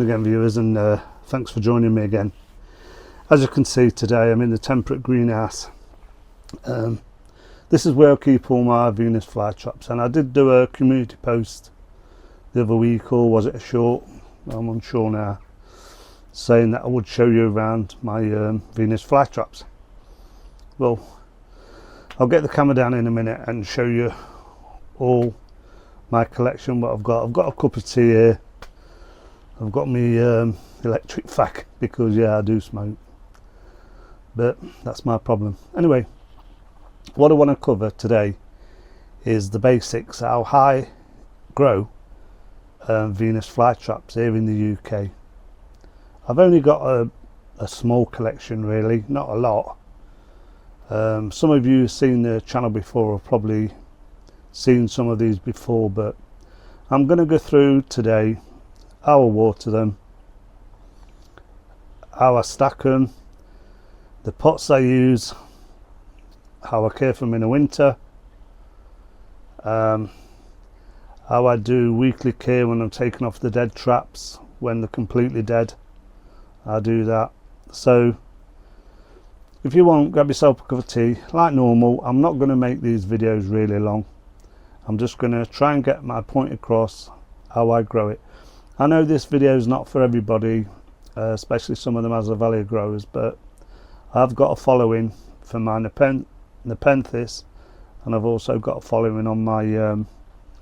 Again, viewers, and thanks for joining me again. As you can see, today I'm in the temperate greenhouse. This is where I keep all my Venus flytraps, and I did do a community post the other week, or was it a short? I'm unsure now, saying that I would show you around my Venus flytraps. Well, I'll get the camera down in a minute and show you all my collection, what I've got. I've got a cup of tea here. I've got my electric fack because I do smoke, but that's my problem. Anyway, what I want to cover today is the basics, how I grow Venus flytraps here in the UK. I've only got a small collection, really, not a lot. Some of you have seen the channel before, have probably seen some of these before, but I'm going to go through today how I water them, how I stack them, the pots I use, how I care for them in the winter, how I do weekly care when I'm taking off the dead traps. When they're completely dead, I do that. So if you want, grab yourself a cup of tea like normal. I'm not going to make these videos really long. I'm just going to try and get my point across, how I grow it. I know this video is not for everybody, especially some of them Azalea growers, but I've got a following for my Nepenthes, and I've also got a following on my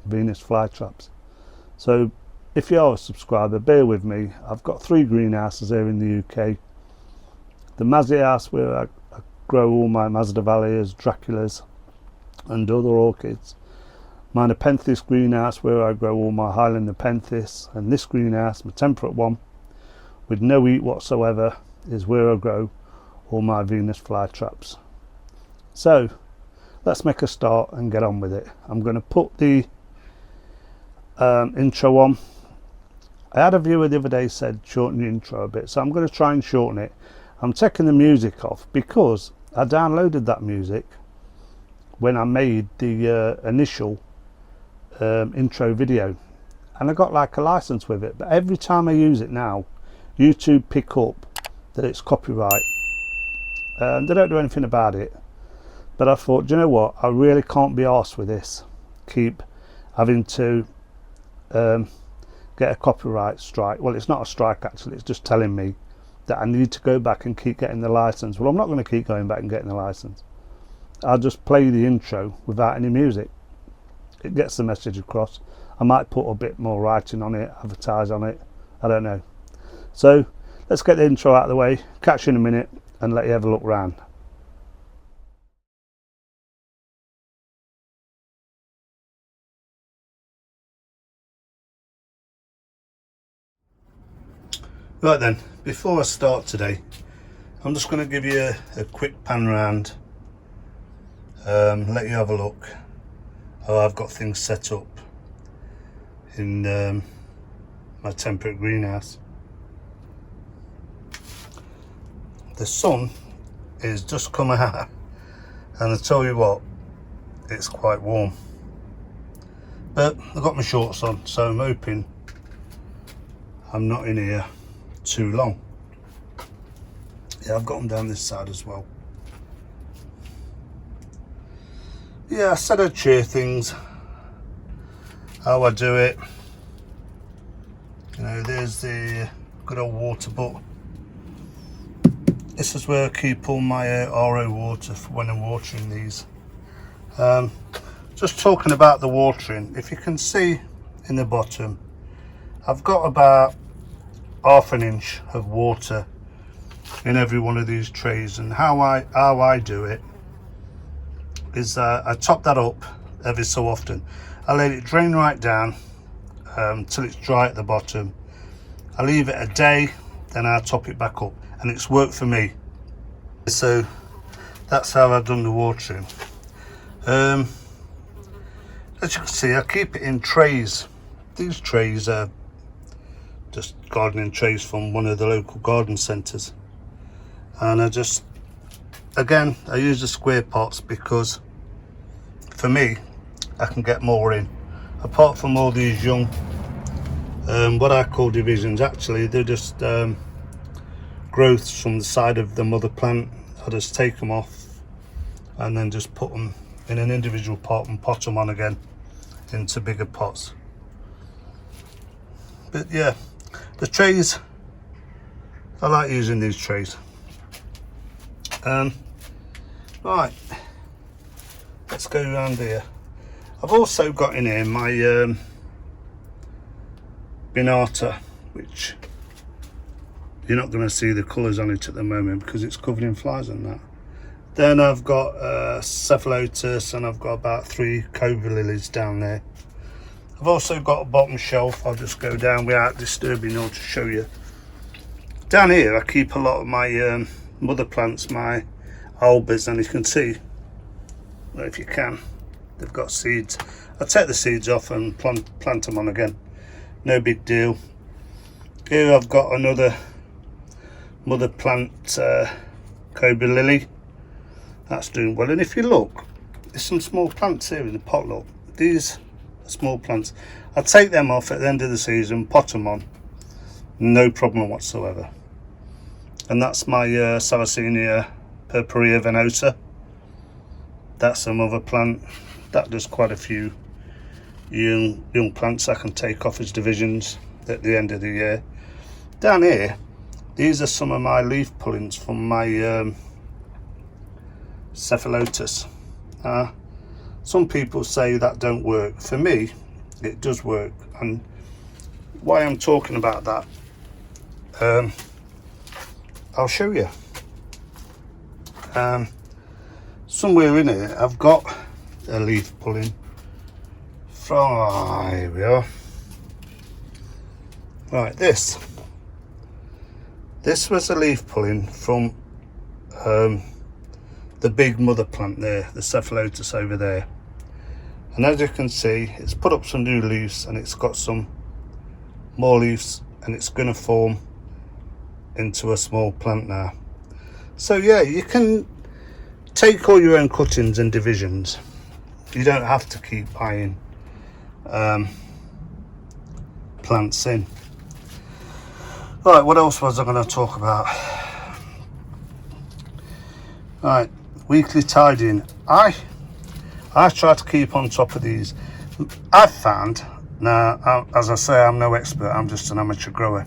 Venus flytraps. So if you are a subscriber, bear with me. I've got 3 greenhouses here in the UK. The Mazzy house, where I grow all my Masdevallias, Draculas and other orchids. My Nepenthes greenhouse, where I grow all my Highland Nepenthes, and this greenhouse, my temperate one with no heat whatsoever, is where I grow all my Venus flytraps. So let's make a start and get on with it. I'm going to put the intro on. I had a viewer the other day said shorten the intro a bit, so I'm going to try and shorten it. I'm taking the music off because I downloaded that music when I made the initial intro video, and I got like a license with it, but every time I use it now, YouTube pick up that it's copyright. They don't do anything about it, but I thought, do you know what, I really can't be arsed with this, keep having to get a copyright strike. Well, it's not a strike actually, it's just telling me that I need to go back and keep getting the license. Well, I'm not going to keep going back and getting the license. I'll just play the intro without any music. It gets the message across. I might put a bit more writing on it, advertise on it, I don't know. So let's get the intro out of the way, catch you in a minute and let you have a look round. Right then, before I start today, I'm just going to give you a quick pan round, let you have a look how I've got things set up in my temperate greenhouse. The sun is just come out, and I tell you what, it's quite warm, but I've got my shorts on, so I'm hoping I'm not in here too long. I've got them down this side as well. I said I'd share things, how I do it. There's the good old water butt. This is where I keep all my RO water for when I'm watering these. Just talking about the watering, if you can see in the bottom, I've got about ½ an inch of water in every one of these trays, and how I do it is I top that up every so often. I let it drain right down till it's dry at the bottom. I leave it a day, then I top it back up, and it's worked for me. So that's how I've done the watering. As you can see, I keep it in trays. These trays are just gardening trays from one of the local garden centres, and I just, again, I use the square pots because for me I can get more in, apart from all these young what I call divisions. Actually, they're just growths from the side of the mother plant. I just take them off and then just put them in an individual pot and pot them on again into bigger pots. But yeah, the trays, I like using these trays. Right, let's go around here. I've also got in here my Binata, which you're not going to see the colours on it at the moment because it's covered in flies and that. Then I've got cephalotus, and I've got about 3 cobra lilies down there. I've also got a bottom shelf. I'll just go down without disturbing you all to show you. Down here I keep a lot of my mother plants, my albers, and you can see, well, if you can, they've got seeds. I take the seeds off and plant them on again, no big deal. Here I've got another mother plant, cobra lily, that's doing well. And if you look, there's some small plants here in the pot. Look, these are small plants. I take them off at the end of the season, pot them on, no problem whatsoever. And that's my Sarracenia purpurea venosa. That's a mother plant. That does quite a few young plants I can take off as divisions at the end of the year. Down here, these are some of my leaf pullings from my cephalotus. Some people say that don't work. For me, it does work. And why I'm talking about that, I'll show you. Somewhere in here I've got a leaf pulling from, here we are. Right, this was a leaf pulling from the big mother plant there, the cephalotus over there. And as you can see, it's put up some new leaves, and it's got some more leaves, and it's going to form into a small plant now. So yeah, you can take all your own cuttings and divisions. You don't have to keep buying plants in. Right, what else was I going to talk about? Right, weekly tidying. I try to keep on top of these. I've found, now as I say, I'm no expert, I'm just an amateur grower.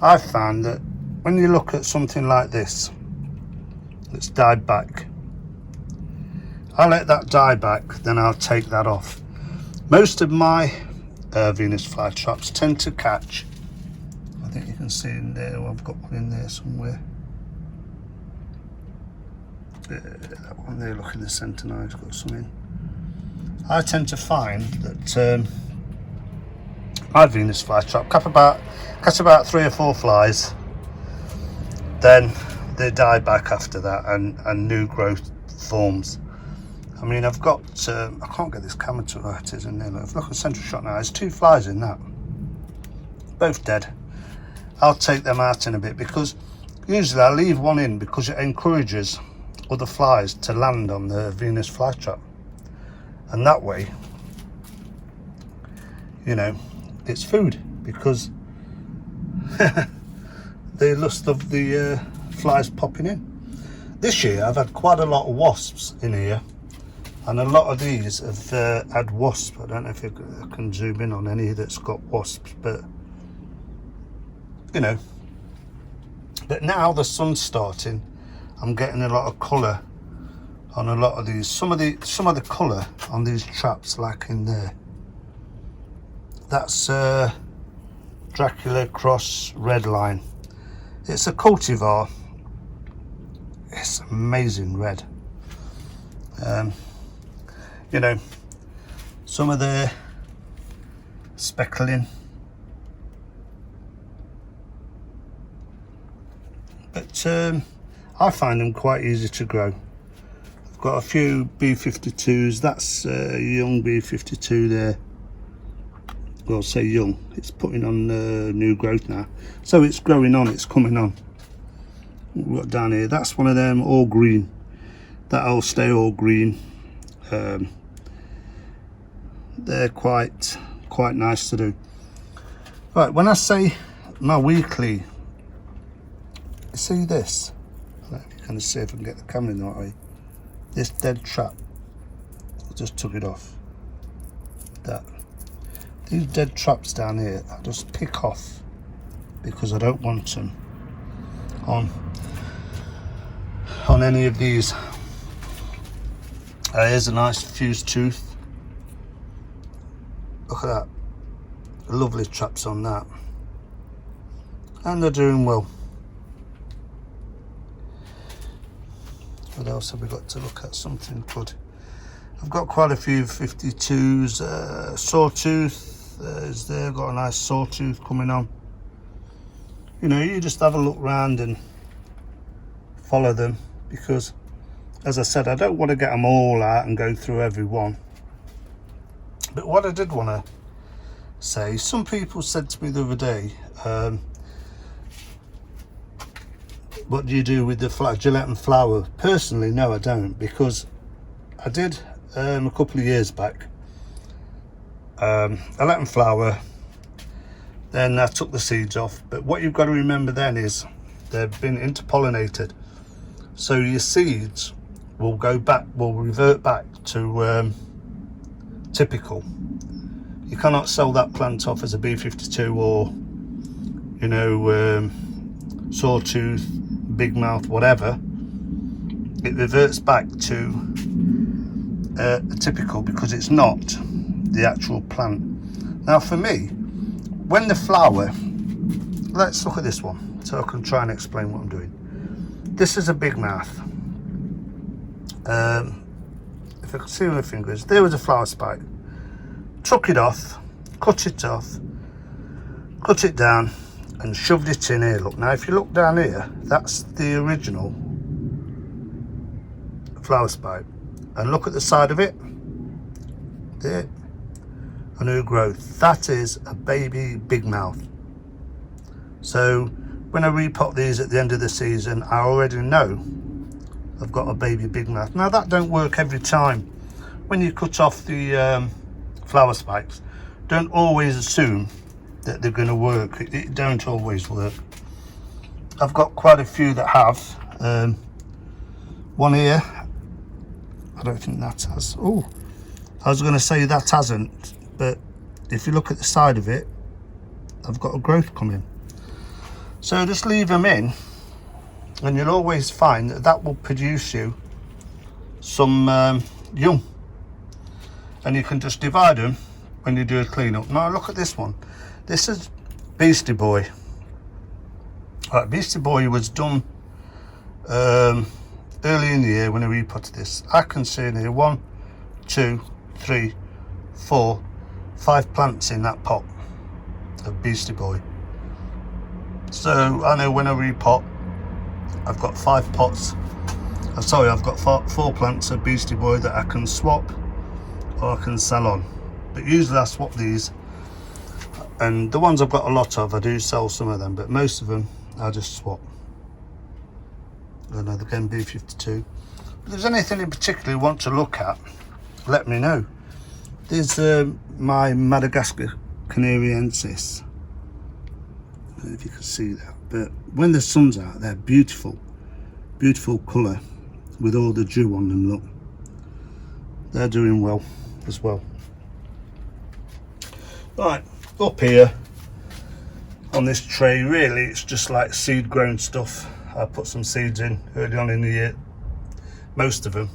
I've found that when you look at something like this, it's died back, I let that die back, then I'll take that off. Most of my Venus flytraps tend to catch, I think you can see in there, I've got one in there somewhere. That one there, look in the centre now, it's got some in. I tend to find that my Venus flytrap catch about 3 or 4 flies, then they die back after that, and new growth forms. I mean, I've got, I can't get this camera to where it is in there. Look, look at central shot now, there's 2 flies in that, both dead. I'll take them out in a bit, because usually I leave one in because it encourages other flies to land on the Venus flytrap, and that way, you know, it's food, because they just love the flies popping in. This year I've had quite a lot of wasps in here, and a lot of these have had wasps. I don't know if I can zoom in on any that's got wasps, but you know. But now the sun's starting, I'm getting a lot of colour on a lot of these. Some of the colour on these traps, like in there, that's Dracula Cross Red Line. It's a cultivar. It's amazing red. You know, some of the speckling, but I find them quite easy to grow. I've got a few B52s. That's a young B52 there. Well, say young, it's putting on new growth now, so it's growing on, it's coming on. We've got down here, that's one of them, all green. That'll stay all green. They're quite nice to do. Right, when I say my weekly, see this? Let me kind of see if I can get the camera in the right way. This dead trap, I just took it off. That. These dead traps down here, I just pick off because I don't want them on any of these. Here's a nice fused tooth. Look at that. Lovely traps on that. And they're doing well. What else have we got to look at? Something good. I've got quite a few 52s. Sawtooth is there. Got a nice sawtooth coming on. You know, you just have a look round and follow them, because as I said, I don't want to get them all out and go through every one. But what I did want to say, some people said to me the other day, what do you do with the Gillette and flower? Personally, no, I don't, because I did a couple of years back. I let them flower, then I took the seeds off. But what you've got to remember then is they've been interpollinated, so your seeds will revert back to typical. You cannot sell that plant off as a B52 or, you know, sawtooth, big mouth, whatever. It reverts back to a typical, because it's not the actual plant. Now for me, when the flower, let's look at this one so I can try and explain what I'm doing. This is a big mouth. If I can see my fingers, there was a flower spike. Took it off, cut it down and shoved it in here. Look, now if you look down here, that's the original flower spike, and look at the side of it there, a new growth. That is a baby big mouth. So when I repot these at the end of the season, I already know I've got a baby big mouth. Now that don't work every time. When you cut off the flower spikes, don't always assume that they're going to work. It don't always work. I've got quite a few that have. One here, I don't think that has. Oh, I was going to say that hasn't, but if you look at the side of it, I've got a growth coming. So just leave them in, and you'll always find that that will produce you some young. And you can just divide them when you do a clean-up. Now look at this one. This is Beastie Boy. Right, Beastie Boy was done early in the year when I repotted this. I can see in here 1, 2, 3, 4, 5 plants in that pot of Beastie Boy. So I know when I repot, I've got 5 pots. Sorry, I've got 4 plants of Beastie Boy that I can swap or I can sell on. But usually I swap these, and the ones I've got a lot of, I do sell some of them, but most of them I just swap. And again, B52. If there's anything in particular you want to look at, let me know. There's my Madagascar canariensis. I don't know if you can see that, but when the sun's out, they're beautiful, beautiful colour with all the dew on them. Look, they're doing well as well. Right, up here on this tray, really it's just like seed grown stuff. I put some seeds in early on in the year. Most of them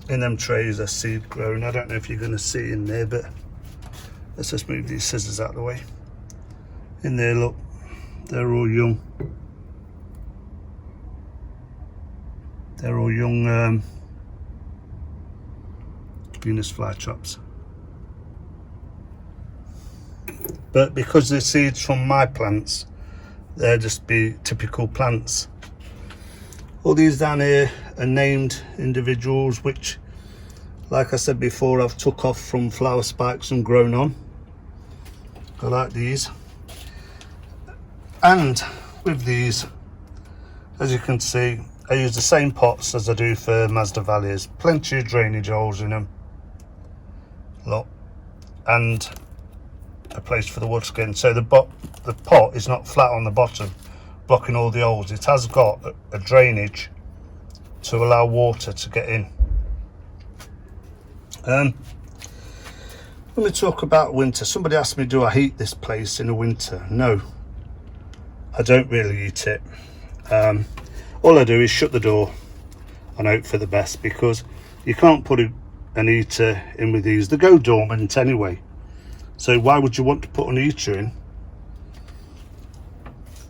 in them trays are seed grown. I don't know if you're going to see in there, but let's just move these scissors out of the way. In there, look, they're all young. They're all young Venus flytraps. But because they're seeds from my plants, they're just be typical plants. All these down here are named individuals, which, like I said before, I've took off from flower spikes and grown on. I like these. And with these, as you can see, I use the same pots as I do for Mazda Valleys. Plenty of drainage holes in them. Look. And a place for the water to get in. So the pot is not flat on the bottom, blocking all the holes. It has got a drainage to allow water to get in. Let me talk about winter. Somebody asked me, do I heat this place in the winter? No, I don't really heat it. All I do is shut the door and hope for the best, because you can't put an heater in with these. They go dormant anyway, so why would you want to put an heater in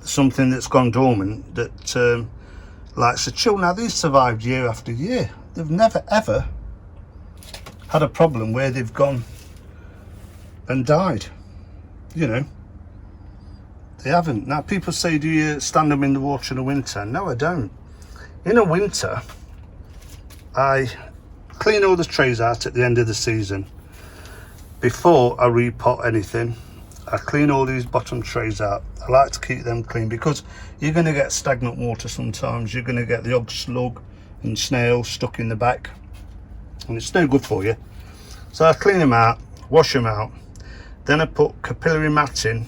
something that's gone dormant that likes to chill? Now, these survived year after year. They've never ever had a problem where they've gone and died, you know. They haven't. Now, people say, do you stand them in the water in the winter? No, I don't. In the winter, I clean all the trays out at the end of the season. Before I repot anything, I clean all these bottom trays out. I like to keep them clean, because you're going to get stagnant water sometimes. You're going to get the odd slug and snail stuck in the back, and it's no good for you. So I clean them out, wash them out, then I put capillary mat in.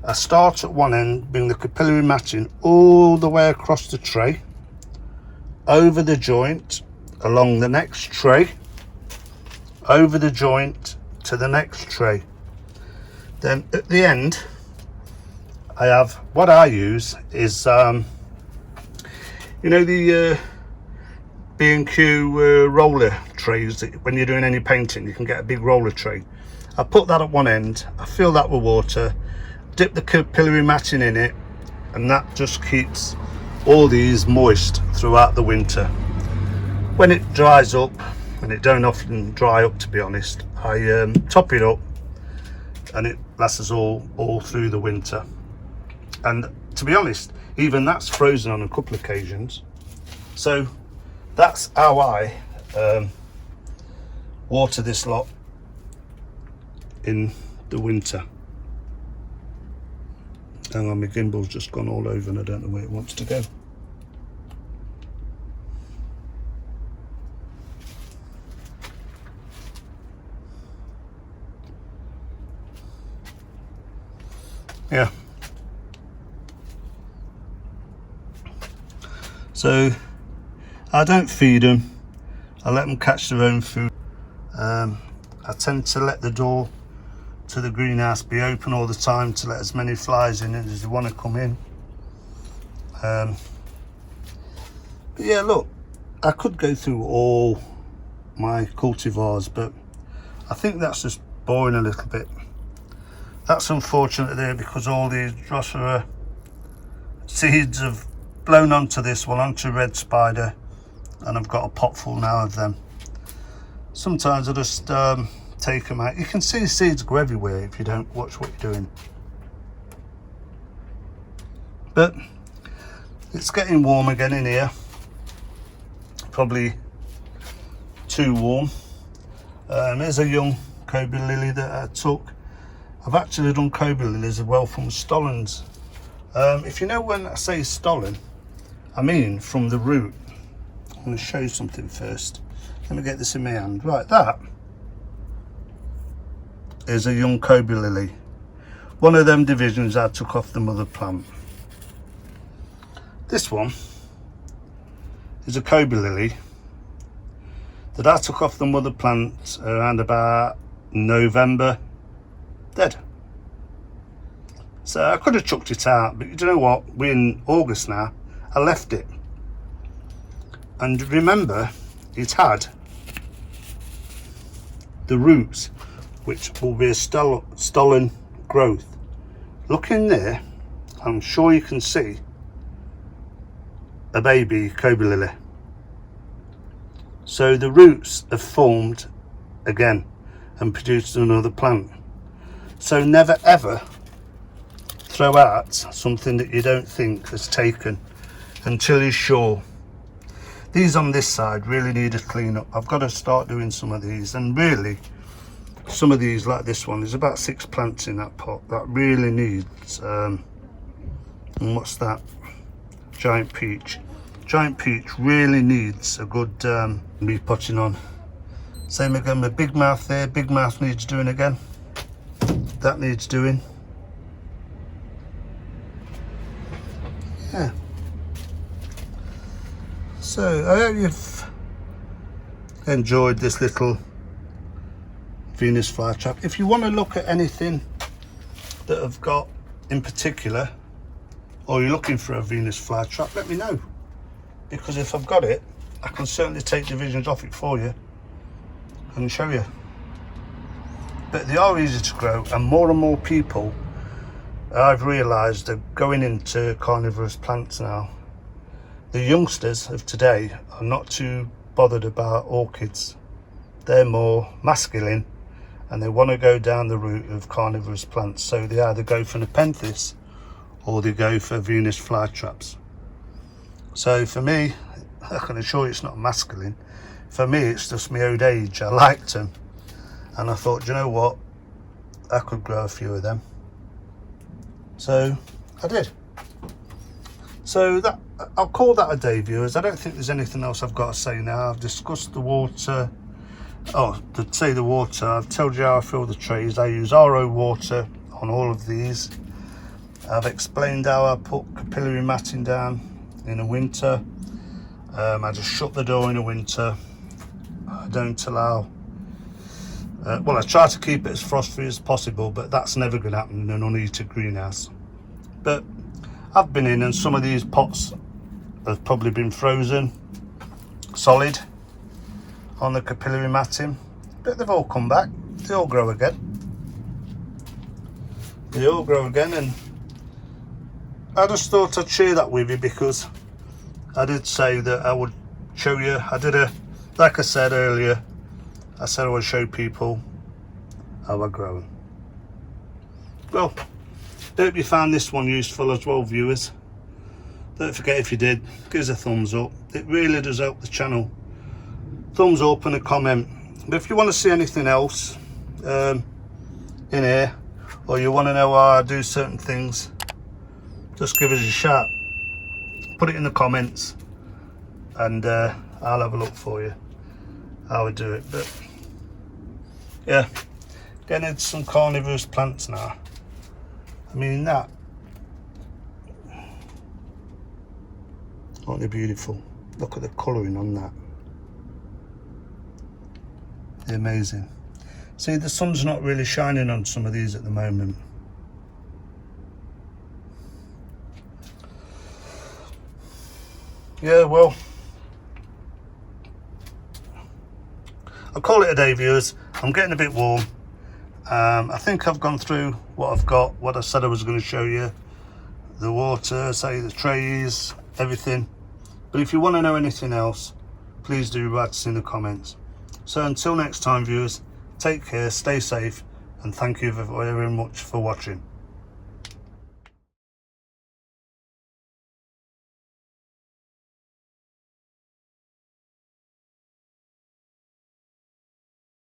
I start at one end, bring the capillary mat in all the way across the tray, over the joint, along the next tray, over the joint to the next tray. Then at the end, I have, what I use is, you know, the B&Q roller trays. When you're doing any painting, you can get a big roller tray. I put that at one end, I fill that with water, dip the capillary matting in it, and that just keeps all these moist throughout the winter. When it dries up, and it don't often dry up to be honest, I top it up, and it lasts all through the winter. And to be honest, even that's frozen on a couple of occasions. So that's how I water this lot in the winter. Hang on, my gimbal's just gone all over and I don't know where it wants to go. Yeah. So I don't feed them. I let them catch their own food. I tend to let the door to the greenhouse be open all the time to let as many flies in as you want to come in. But yeah, look, I could go through all my cultivars, but I think that's just boring a little bit. That's unfortunate there, because all these Drosera seeds have blown onto this one, onto red spider, and I've got a pot full now of them. Sometimes I just take them out. You can see seeds go everywhere if you don't watch what you're doing. But it's getting warm again in here, probably too warm. Here's a young cobra lily that I took. I've actually done cobra lilies as well from stollens. If you know when I say stollen, I mean from the root. I'm going to show you something first. Let me get this in my hand. Right, that is a young cobra lily. One of them divisions I took off the mother plant. This one is a cobra lily that I took off the mother plant around about November, dead. So I could have chucked it out, but you know what, we're in August now. I left it, and remember, it had the roots, which will be a stollen growth. Look in there, I'm sure you can see a baby cobra lily. So the roots have formed again and produced another plant. So never ever throw out something that you don't think has taken until you're sure. These on this side really need a clean up. I've got to start doing some of these, and really some of these, like this one, there's about 6 plants in that pot that really needs and what's that, giant peach really needs a good repotting on. Same again with big mouth there. Big mouth needs doing again. that needs doing. Yeah. So I hope you've enjoyed this little Venus flytrap. If you want to look at anything that I've got in particular, or you're looking for a Venus flytrap, let me know, because if I've got it, I can certainly take divisions off it for you and show you. But they are easy to grow, and more people, I've realised, are going into carnivorous plants now. The youngsters of today are not too bothered about orchids. They're more masculine and they want to go down the route of carnivorous plants, so they either go for nepenthes or they go for Venus flytraps. So for me, I can assure you it's not masculine. For me, it's just my old age. I liked them and I thought, you know what, I could grow a few of them. So I did. So that, I'll call that a day, viewers. I don't think there's anything else I've got to say now. I've discussed the water. Oh, to say the water, I've told you how I fill the trays. I use RO water on all of these. I've explained how I put capillary matting down in the winter. I just shut the door in the winter. I don't allow, well, I try to keep it as frost-free as possible, but that's never going to happen in an unheated greenhouse. But I've been in, and some of these pots have probably been frozen solid on the capillary matting, but they've all come back. They all grow again. They all grow again, and I just thought I'd share that with you, because I did say that I would show you. I did like I said earlier, I said I would show people how I grow them. Well, hope you found this one useful as well, viewers. Don't forget, if you did, give us a thumbs up. It really does help the channel. Thumbs up and a comment. But if you want to see anything else in here, or you want to know how I do certain things, just give us a shout. Put it in the comments and I'll have a look for you how I do it. But yeah, getting into some carnivorous plants now. I mean, that, aren't they beautiful? Look at the colouring on that. They're amazing. See, the sun's not really shining on some of these at the moment. Yeah, well, I'll call it a day, viewers. I'm getting a bit warm. I think I've gone through what I've got, what I said I was going to show you. The water, say the trays, everything. But if you want to know anything else, please do write us in the comments. So until next time, viewers, take care, stay safe, and thank you very much for watching.